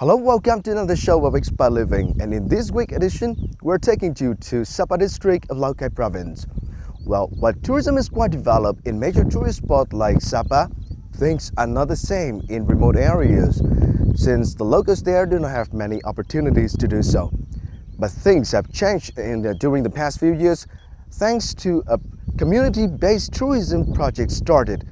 Hello, welcome to another show of Expat Living, and in this week edition, we're taking you to Sapa district of Lào Cai province. Well, while tourism is quite developed in major tourist spots like Sapa, things are not the same in remote areas, since the locals there do not have many opportunities to do so. But things have changed during the past few years, thanks to a community-based tourism project started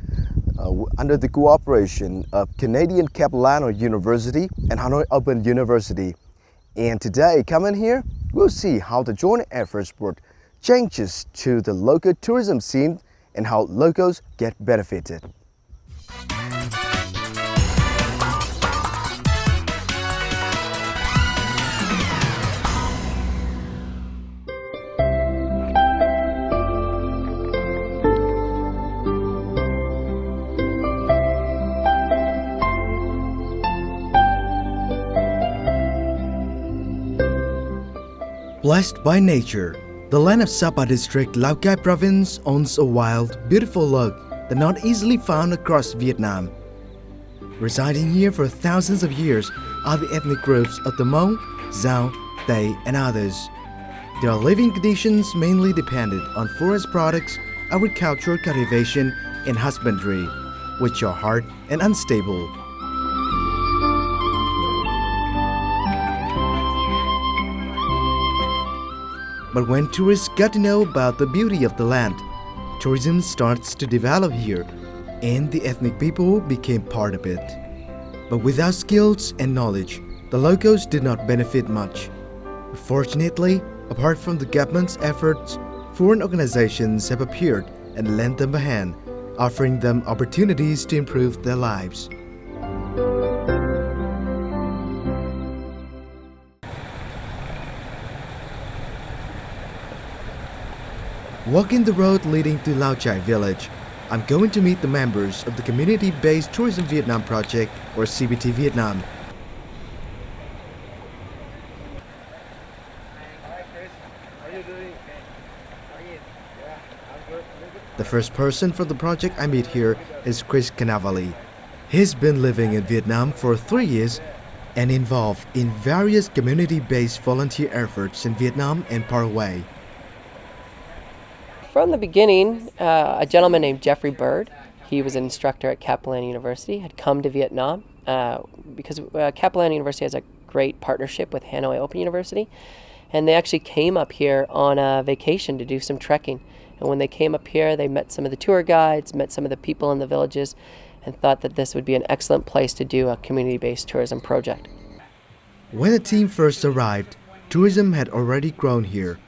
under the cooperation of Canadian Capilano University and Hanoi Open University. And today, coming here, we'll see how the joint efforts brought changes to the local tourism scene and how locals get benefited. Blessed by nature, the land of Sapa district, Lào Cai province owns a wild, beautiful look that not easily found across Vietnam. Residing here for thousands of years are the ethnic groups of the Mông, Dao, Tây, and others. Their living conditions mainly depended on forest products, agriculture, cultivation, and husbandry, which are hard and unstable. But when tourists got to know about the beauty of the land, tourism starts to develop here, and the ethnic people became part of it. But without skills and knowledge, the locals did not benefit much. Fortunately, apart from the government's efforts, foreign organizations have appeared and lent them a hand, offering them opportunities to improve their lives. Walking the road leading to Lao Chai village, I'm going to meet the members of the Community-Based Tourism Vietnam project, or CBT Vietnam. The first person from the project I meet here is Chris Canavali. He's been living in Vietnam for 3 years and involved in various community-based volunteer efforts in Vietnam and Paraguay. From the beginning, a gentleman named Jeffrey Bird, he was an instructor at Capilano University, had come to Vietnam because Capilano University has a great partnership with Hanoi Open University, and they actually came up here on a vacation to do some trekking. And when they came up here, they met some of the tour guides, met some of the people in the villages, and thought that this would be an excellent place to do a community-based tourism project. When the team first arrived, tourism had already grown here.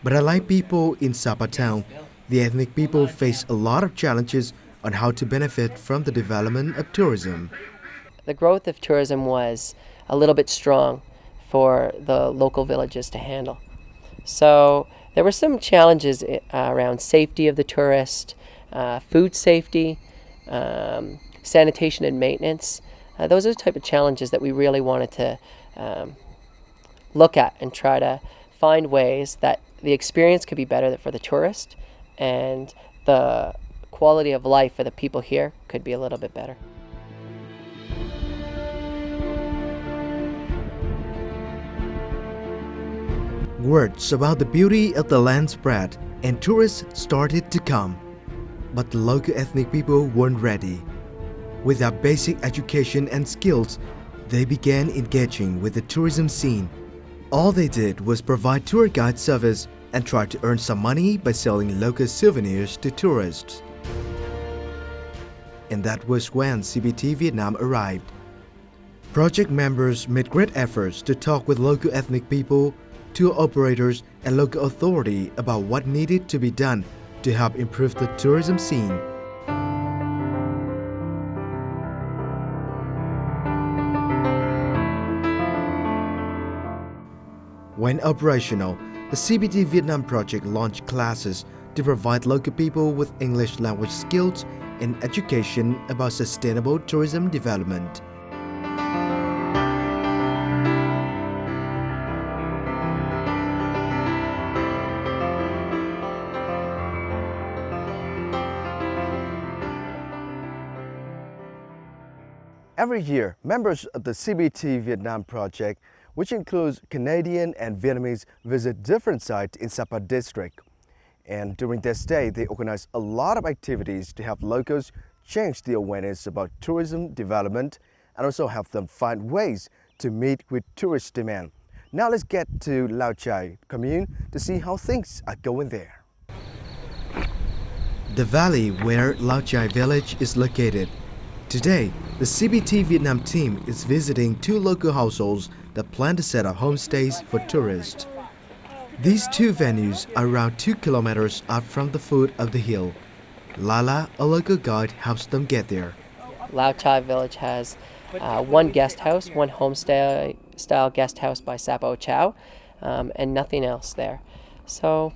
But unlike people in Sapa town, the ethnic people face a lot of challenges on how to benefit from the development of tourism. The growth of tourism was a little bit strong for the local villages to handle. So there were some challenges around safety of the tourist, food safety, sanitation and maintenance. Those are the type of challenges that we really wanted to look at and try to find ways that the experience could be better for the tourist and the quality of life for the people here could be a little bit better. Words about the beauty of the land spread and tourists started to come. But the local ethnic people weren't ready. Without basic education and skills, they began engaging with the tourism scene. All they did was provide tour guide service and try to earn some money by selling local souvenirs to tourists. And that was when CBT Vietnam arrived. Project members made great efforts to talk with local ethnic people, tour operators, and local authority about what needed to be done to help improve the tourism scene. When operational, the CBT Vietnam project launched classes to provide local people with English language skills and education about sustainable tourism development. Every year, members of the CBT Vietnam project, which includes Canadian and Vietnamese, visit different sites in Sapa district. And during their stay, they organize a lot of activities to help locals change the awareness about tourism development and also help them find ways to meet with tourist demand. Now let's get to Lao Chai commune to see how things are going there. The valley where Lao Chai village is located. Today, the CBT Vietnam team is visiting 2 local households that plan to set up homestays for tourists. These 2 venues are around 2 kilometers up from the foot of the hill. Lala, a local guide, helps them get there. Lao Chai village has one guest house, one homestay style guest house by Sapo Chow, and nothing else there. So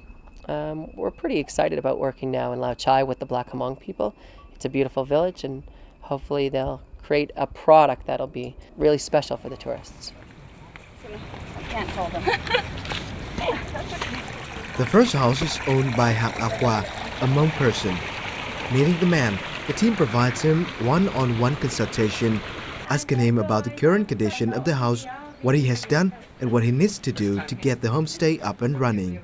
we're pretty excited about working now in Lao Chai with the Black Hmong people. It's a beautiful village, and hopefully they'll create a product that'll be really special for the tourists. I can't hold them. The first house is owned by Hap Aqua, a Hmong person. Meeting the man, the team provides him one-on-one consultation, asking him about the current condition of the house, what he has done, and what he needs to do to get the homestay up and running.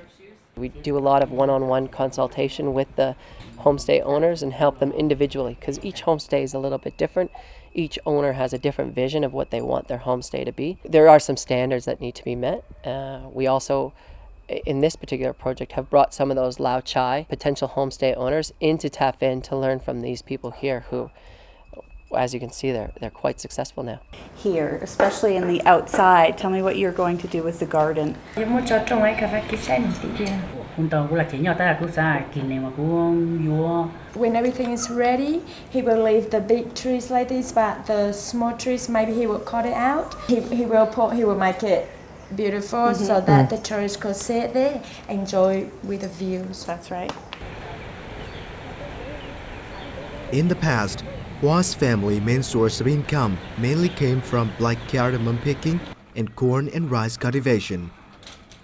We do a lot of one-on-one consultation with the homestay owners and help them individually, because each homestay is a little bit different. Each owner has a different vision of what they want their homestay to be. There are some standards that need to be met. We also, in this particular project, have brought some of those Lao Chai potential homestay owners in to tap in to learn from these people here who, as you can see, they're quite successful now. Here, especially in the outside, tell me what you're going to do with the garden. When everything is ready, he will leave the big trees like this, but the small trees maybe he will cut it out. He will make it beautiful so that the tourists could sit there, enjoy with the views. That's right. In the past, Hua's family main source of income mainly came from black cardamom picking and corn and rice cultivation.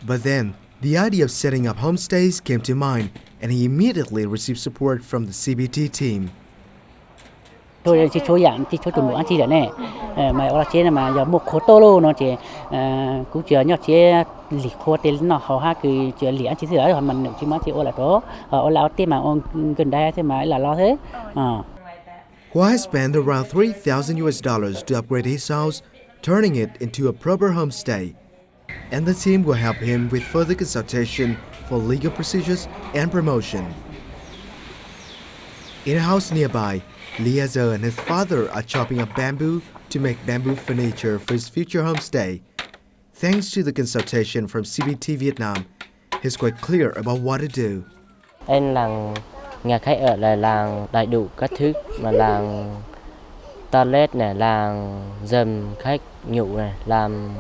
But then, the idea of setting up homestays came to mind, and he immediately received support from the CBT team. Tôi chỉ số dạng chỉ số chuẩn đoán chỉ là nè mà ở trên mà giờ một khối to lô nó chỉ cũng chưa nhớ chỉ lì khối tiền nó họ ha cứ chưa lì ăn chỉ sửa rồi mình chỉ mới chỉ ở là đó ở là tiền mà gần đây thế mà là lo thế. Hua has spent around $3,000 to upgrade his house, turning it into a proper homestay. And the team will help him with further consultation for legal procedures and promotion. In a house nearby, Liazer and his father are chopping up bamboo to make bamboo furniture for his future homestay. Thanks to the consultation from CBT Vietnam, he's quite clear about what to do. Anh làng nhà khách ở là làng đầy đủ các thứ mà làng toilet này, làng dầm khách nhủ này, làm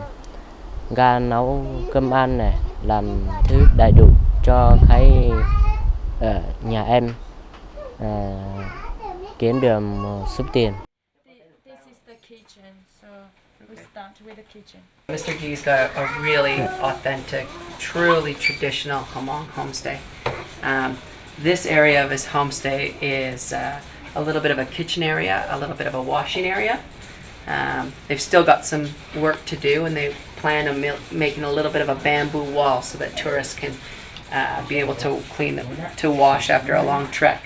ga nấu cơm ăn này, làm thứ đầy đủ cho khách ở nhà em kiếm được một số tiền. This is the kitchen, so we start with the kitchen. Mr. Gee's got a really authentic, truly traditional Hmong homestay. This area of his homestay is a little bit of a kitchen area, a little bit of a washing area. They've still got some work to do, and they plan on making a little bit of a bamboo wall so that tourists can be able to to wash after a long trek.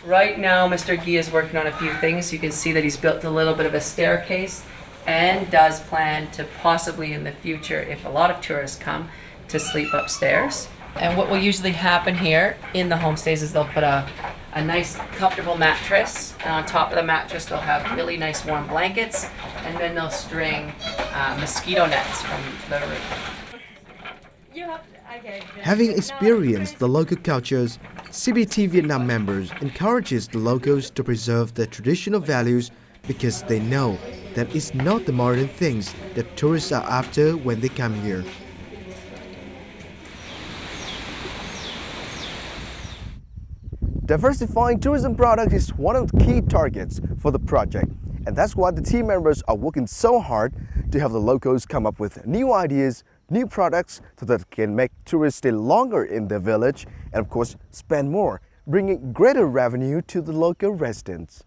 Right now, Mr. Gee is working on a few things. You can see that he's built a little bit of a staircase and does plan to possibly in the future, if a lot of tourists come, to sleep upstairs. And what will usually happen here in the homestays is they'll put a nice comfortable mattress, and on top of the mattress they'll have really nice warm blankets, and then they'll string mosquito nets from the roof. Having experienced the local cultures, CBT Vietnam members encourages the locals to preserve their traditional values because they know that it's not the modern things that tourists are after when they come here. Diversifying tourism products is one of the key targets for the project, and that's why the team members are working so hard to have the locals come up with new ideas, new products so that they can make tourists stay longer in their village and of course spend more, bringing greater revenue to the local residents.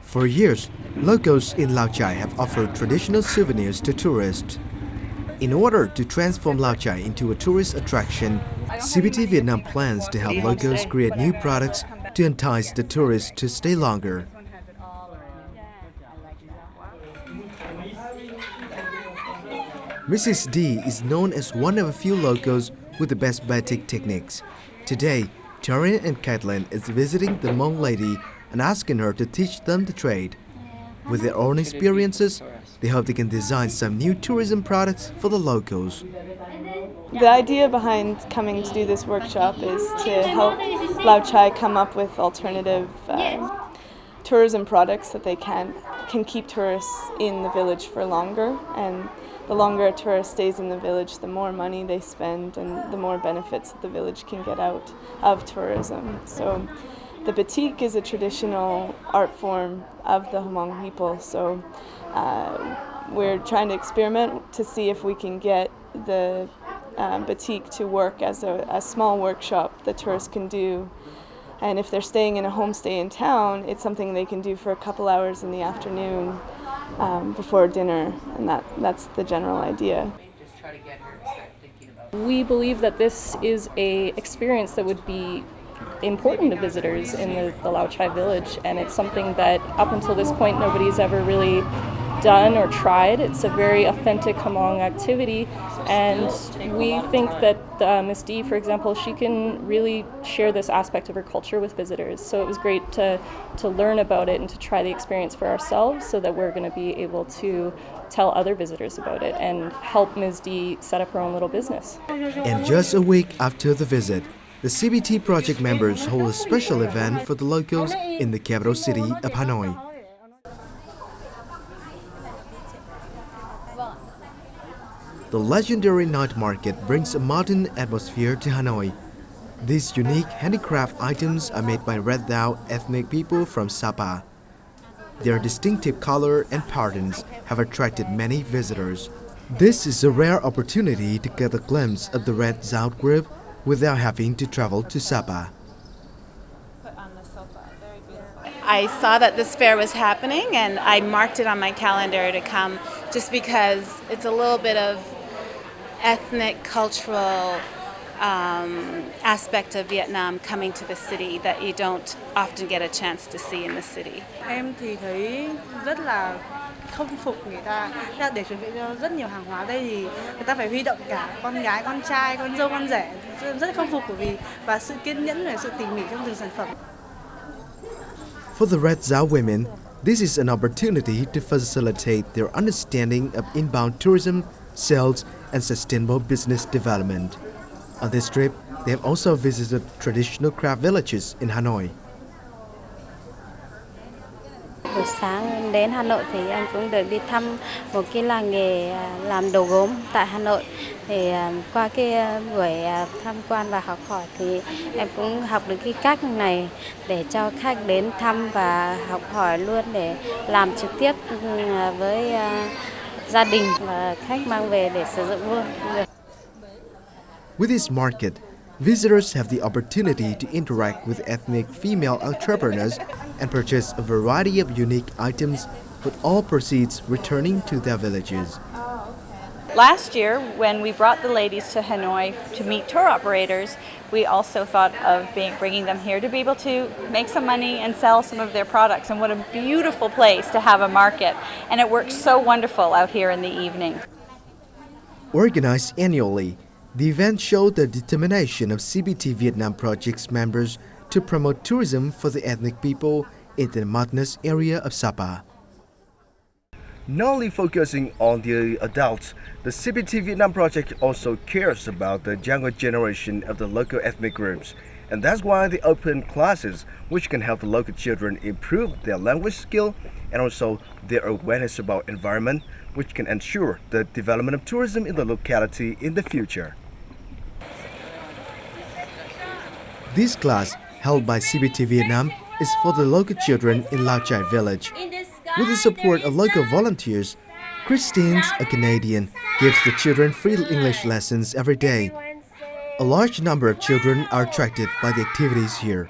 For years, locals in Lao Chai have offered traditional souvenirs to tourists. In order to transform Lao Chai into a tourist attraction, CBT Vietnam plans to help locals create new products to entice the tourists to stay longer. Mrs. D is known as one of a few locals with the best batik techniques. Today, Taryn and Caitlin is visiting the Hmong lady and asking her to teach them the trade. With their own experiences, they hope they can design some new tourism products for the locals. The idea behind coming to do this workshop is to help Lao Chai come up with alternative tourism products that they can keep tourists in the village for longer. And the longer a tourist stays in the village, the more money they spend and the more benefits that the village can get out of tourism. So the batik is a traditional art form of the Hmong people. So we're trying to experiment to see if we can get the batik to work as a small workshop that tourists can do. And if they're staying in a homestay in town, it's something they can do for a couple hours in the afternoon before dinner, and that's the general idea. We believe that this is an experience that would be important to visitors in the Lao Chai village, and it's something that up until this point nobody's ever really done or tried. It's a very authentic Hmong activity, and we think that Miss D, for example, she can really share this aspect of her culture with visitors. So it was great to learn about it and to try the experience for ourselves so that we're going to be able to tell other visitors about it and help Ms. D set up her own little business. And just a week after the visit, the CBT project members hold a special event for the locals in the capital city of Hanoi. The legendary night market brings a modern atmosphere to Hanoi. These unique handicraft items are made by Red Dao ethnic people from Sapa. Their distinctive color and patterns have attracted many visitors. This is a rare opportunity to get a glimpse of the Red Dao group without having to travel to Sapa. I saw that this fair was happening and I marked it on my calendar to come just because it's a little bit of ethnic, cultural aspect of Vietnam coming to the city that you don't often get a chance to see in the city. Em thì thấy rất là khâm phục người ta để chuẩn bị cho rất nhiều hàng hóa đây thì người ta phải huy động cả con gái, con trai, con dâu, con rể, rất khâm phục bởi vì và sự kiên nhẫn và sự tỉ mỉ trong từng sản phẩm. For the Red Dao women, this is an opportunity to facilitate their understanding of inbound tourism, sales, and sustainable business development. On this trip, they have also visited traditional craft villages in Hanoi. Buổi sáng đến Hà Nội thì em cũng được đi thăm một cái làng nghề làm đồ gốm tại Hà Nội. Thì qua cái buổi tham quan và học hỏi thì em cũng học được cái cách này để cho khách đến thăm và học hỏi luôn để làm trực tiếp với gia đình và khách mang về để sử dụng luôn. With this market, visitors have the opportunity to interact with ethnic female entrepreneurs and purchase a variety of unique items, with all proceeds returning to their villages. Last year, when we brought the ladies to Hanoi to meet tour operators, we also thought of bringing them here to be able to make some money and sell some of their products. And what a beautiful place to have a market. And it works so wonderful out here in the evening. Organized annually, the event showed the determination of CBT Vietnam project's members to promote tourism for the ethnic people in the mountainous area of Sapa. Not only focusing on the adults, the CBT Vietnam project also cares about the younger generation of the local ethnic groups. And that's why they open classes which can help the local children improve their language skill and also their awareness about environment, which can ensure the development of tourism in the locality in the future. This class, held by CBT Vietnam, is for the local children in Lao Chai village. With the support of local volunteers, Christine, a Canadian, gives the children free English lessons every day. A large number of children are attracted by the activities here.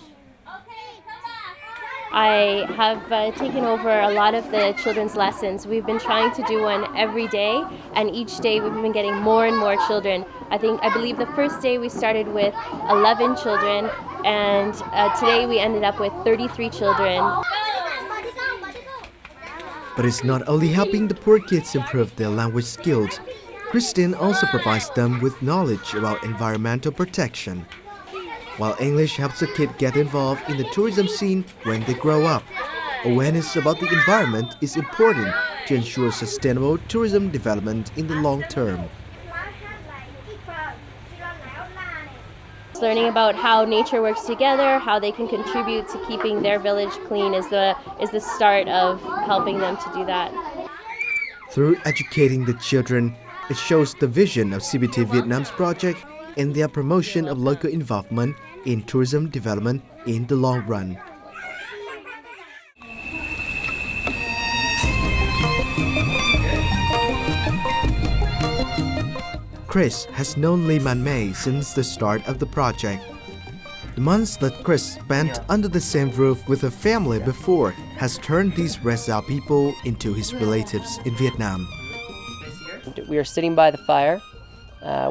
I have taken over a lot of the children's lessons. We've been trying to do one every day, and each day we've been getting more and more children. I believe the first day we started with 11 children, and today we ended up with 33 children. But it's not only helping the poor kids improve their language skills. Christine also provides them with knowledge about environmental protection. While English helps the kid get involved in the tourism scene when they grow up, awareness about the environment is important to ensure sustainable tourism development in the long term. Learning about how nature works together, how they can contribute to keeping their village clean is the start of helping them to do that. Through educating the children, it shows the vision of CBT Vietnam's project and their promotion of local involvement in tourism development in the long run. Chris has known Lee Man May since the start of the project. The months that Chris spent under the same roof with her family before has turned these Reza people into his relatives in Vietnam. We were sitting by the fire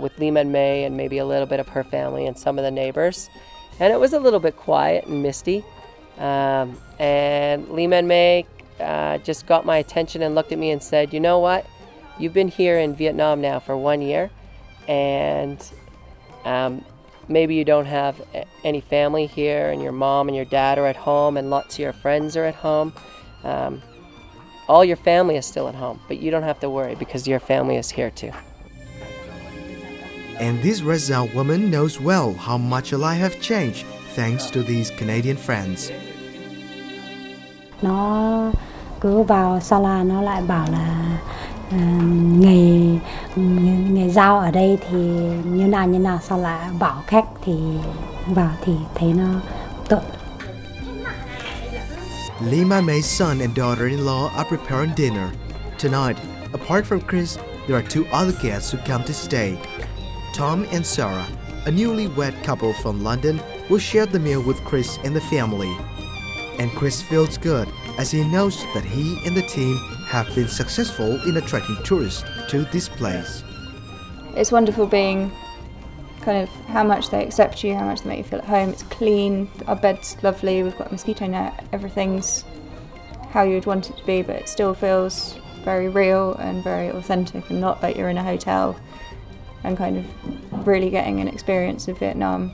with Lee Man May and maybe a little bit of her family and some of the neighbors. And it was a little bit quiet and misty. And Lee Man May just got my attention and looked at me and said, "You know what? You've been here in Vietnam now for 1 year, and maybe you don't have any family here, and your mom and your dad are at home, and lots of your friends are at home. All your family is still at home, but you don't have to worry because your family is here too." And this Reza woman knows well how much her life have changed thanks to these Canadian friends. Nó cứ vào sala nó lại bảo là nghề giao ở đây thì như nào sao lại bảo khách thì vào thì thấy nó tội. Lee Man May's son and daughter-in-law are preparing dinner. Tonight, apart from Chris, there are two other guests who come to stay. Tom and Sarah, a newlywed couple from London, will share the meal with Chris and the family. And Chris feels good as he knows that he and the team have been successful in attracting tourists to this place. It's wonderful being kind of how much they accept you, how much they make you feel at home. It's clean, our bed's lovely, we've got a mosquito net, everything's how you would want it to be, but it still feels very real and very authentic and not like you're in a hotel, and kind of really getting an experience of Vietnam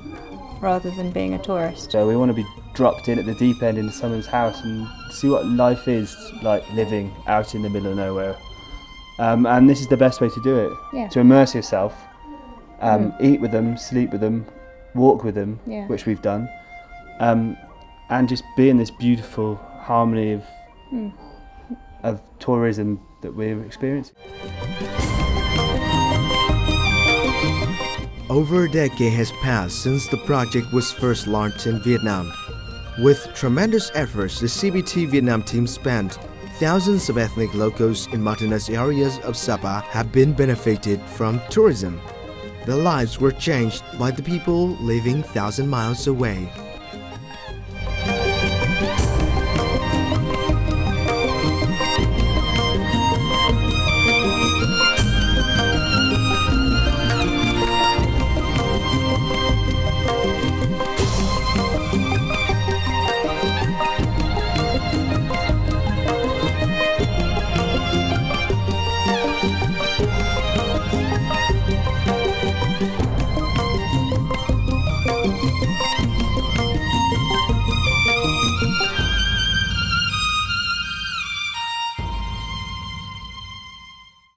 rather than being a tourist. So we want to be dropped in at the deep end into someone's house and see what life is like living out in the middle of nowhere. And this is the best way to do it, to immerse yourself, eat with them, sleep with them, walk with them, which we've done, and just be in this beautiful harmony of tourism that we're experiencing. Over a decade has passed since the project was first launched in Vietnam. With tremendous efforts, the CBT Vietnam team spent, thousands of ethnic locals in mountainous areas of Sapa have been benefited from tourism. Their lives were changed by the people living 1,000 miles away.